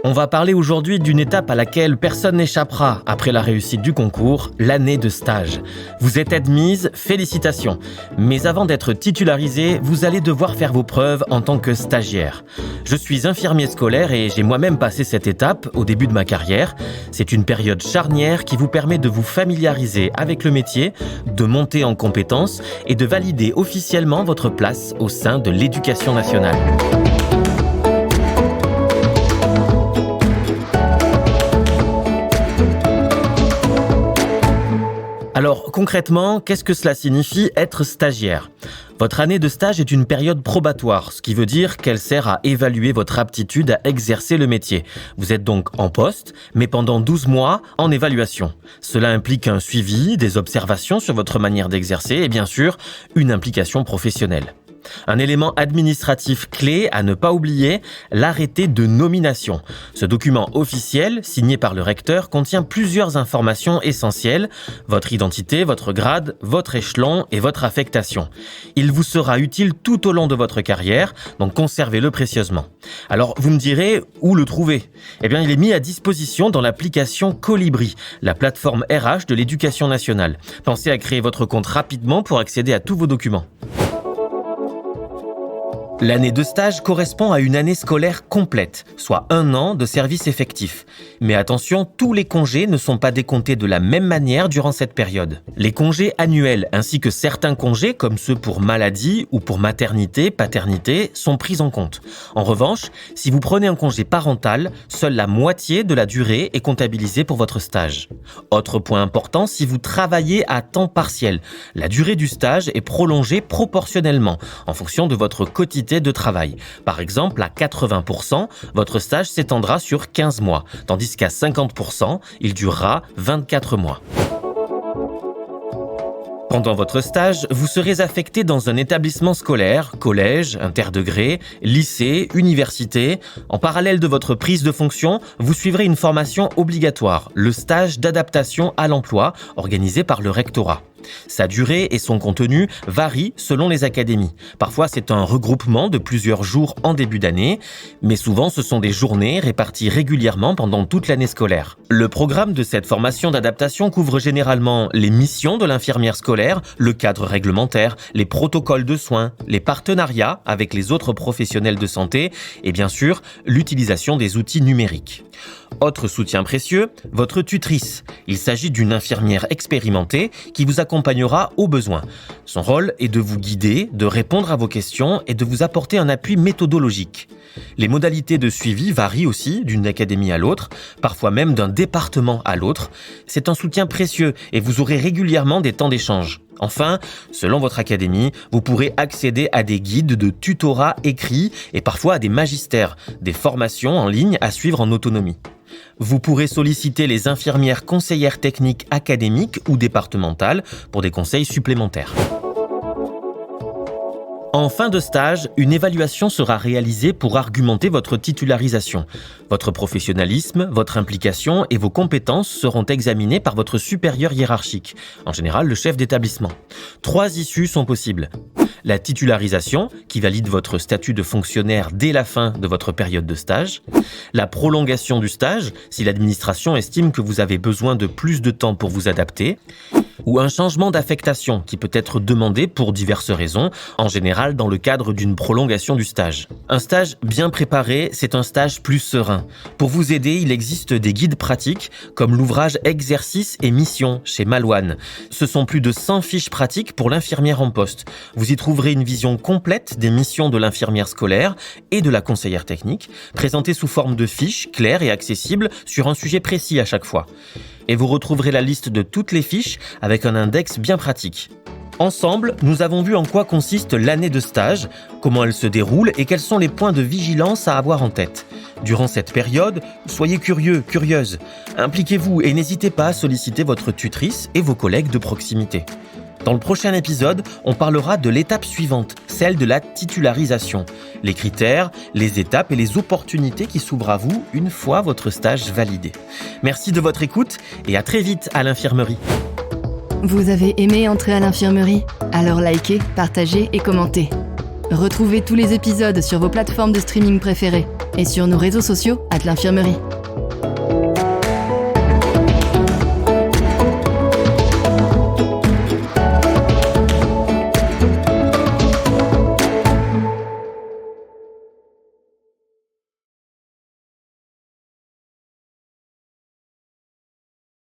On va parler aujourd'hui d'une étape à laquelle personne n'échappera après la réussite du concours, l'année de stage. Vous êtes admise, félicitations. Mais avant d'être titularisé, vous allez devoir faire vos preuves en tant que stagiaire. Je suis infirmier scolaire et j'ai moi-même passé cette étape au début de ma carrière. C'est une période charnière qui vous permet de vous familiariser avec le métier, de monter en compétences et de valider officiellement votre place au sein de l'éducation nationale. Alors concrètement, qu'est-ce que cela signifie être stagiaire ? Votre année de stage est une période probatoire, ce qui veut dire qu'elle sert à évaluer votre aptitude à exercer le métier. Vous êtes donc en poste, mais pendant 12 mois en évaluation. Cela implique un suivi, des observations sur votre manière d'exercer et bien sûr, une implication professionnelle. Un élément administratif clé à ne pas oublier, l'arrêté de nomination. Ce document officiel, signé par le recteur, contient plusieurs informations essentielles, votre identité, votre grade, votre échelon et votre affectation. Il vous sera utile tout au long de votre carrière, donc conservez-le précieusement. Alors, vous me direz, où le trouver ? Eh bien, il est mis à disposition dans l'application Colibri, la plateforme RH de l'Éducation nationale. Pensez à créer votre compte rapidement pour accéder à tous vos documents. L'année de stage correspond à une année scolaire complète, soit 1 an de service effectif. Mais attention, tous les congés ne sont pas décomptés de la même manière durant cette période. Les congés annuels ainsi que certains congés, comme ceux pour maladie ou pour maternité, paternité, sont pris en compte. En revanche, si vous prenez un congé parental, seule la moitié de la durée est comptabilisée pour votre stage. Autre point important, si vous travaillez à temps partiel, la durée du stage est prolongée proportionnellement en fonction de votre quotité de travail. Par exemple, à 80%, votre stage s'étendra sur 15 mois, tandis qu'à 50%, il durera 24 mois. Pendant votre stage, vous serez affecté dans un établissement scolaire, collège, interdegré, lycée, université. En parallèle de votre prise de fonction, vous suivrez une formation obligatoire, le stage d'adaptation à l'emploi, organisé par le rectorat. Sa durée et son contenu varient selon les académies. Parfois, c'est un regroupement de plusieurs jours en début d'année, mais souvent, ce sont des journées réparties régulièrement pendant toute l'année scolaire. Le programme de cette formation d'adaptation couvre généralement les missions de l'infirmière scolaire, le cadre réglementaire, les protocoles de soins, les partenariats avec les autres professionnels de santé et bien sûr, l'utilisation des outils numériques. Autre soutien précieux, votre tutrice. Il s'agit d'une infirmière expérimentée qui vous accompagnera au besoin. Son rôle est de vous guider, de répondre à vos questions et de vous apporter un appui méthodologique. Les modalités de suivi varient aussi d'une académie à l'autre, parfois même d'un département à l'autre. C'est un soutien précieux et vous aurez régulièrement des temps d'échange. Enfin, selon votre académie, vous pourrez accéder à des guides de tutorat écrits et parfois à des magistères, des formations en ligne à suivre en autonomie. Vous pourrez solliciter les infirmières conseillères techniques académiques ou départementales pour des conseils supplémentaires. En fin de stage, une évaluation sera réalisée pour argumenter votre titularisation. Votre professionnalisme, votre implication et vos compétences seront examinées par votre supérieur hiérarchique, en général le chef d'établissement. 3 issues sont possibles. La titularisation, qui valide votre statut de fonctionnaire dès la fin de votre période de stage. La prolongation du stage, si l'administration estime que vous avez besoin de plus de temps pour vous adapter. Ou un changement d'affectation qui peut être demandé pour diverses raisons, en général dans le cadre d'une prolongation du stage. Un stage bien préparé, c'est un stage plus serein. Pour vous aider, il existe des guides pratiques, comme l'ouvrage Exercices et missions chez Malouane. Ce sont plus de 100 fiches pratiques pour l'infirmière en poste. Vous y trouverez une vision complète des missions de l'infirmière scolaire et de la conseillère technique, présentées sous forme de fiches claires et accessibles sur un sujet précis à chaque fois. Et vous retrouverez la liste de toutes les fiches avec un index bien pratique. Ensemble, nous avons vu en quoi consiste l'année de stage, comment elle se déroule et quels sont les points de vigilance à avoir en tête. Durant cette période, soyez curieux, curieuse. Impliquez-vous et n'hésitez pas à solliciter votre tutrice et vos collègues de proximité. Dans le prochain épisode, on parlera de l'étape suivante, celle de la titularisation. Les critères, les étapes et les opportunités qui s'ouvrent à vous une fois votre stage validé. Merci de votre écoute et à très vite à l'infirmerie. Vous avez aimé entrer à l'infirmerie ? Alors likez, partagez et commentez. Retrouvez tous les épisodes sur vos plateformes de streaming préférées. et sur nos réseaux sociaux @l'infirmerie.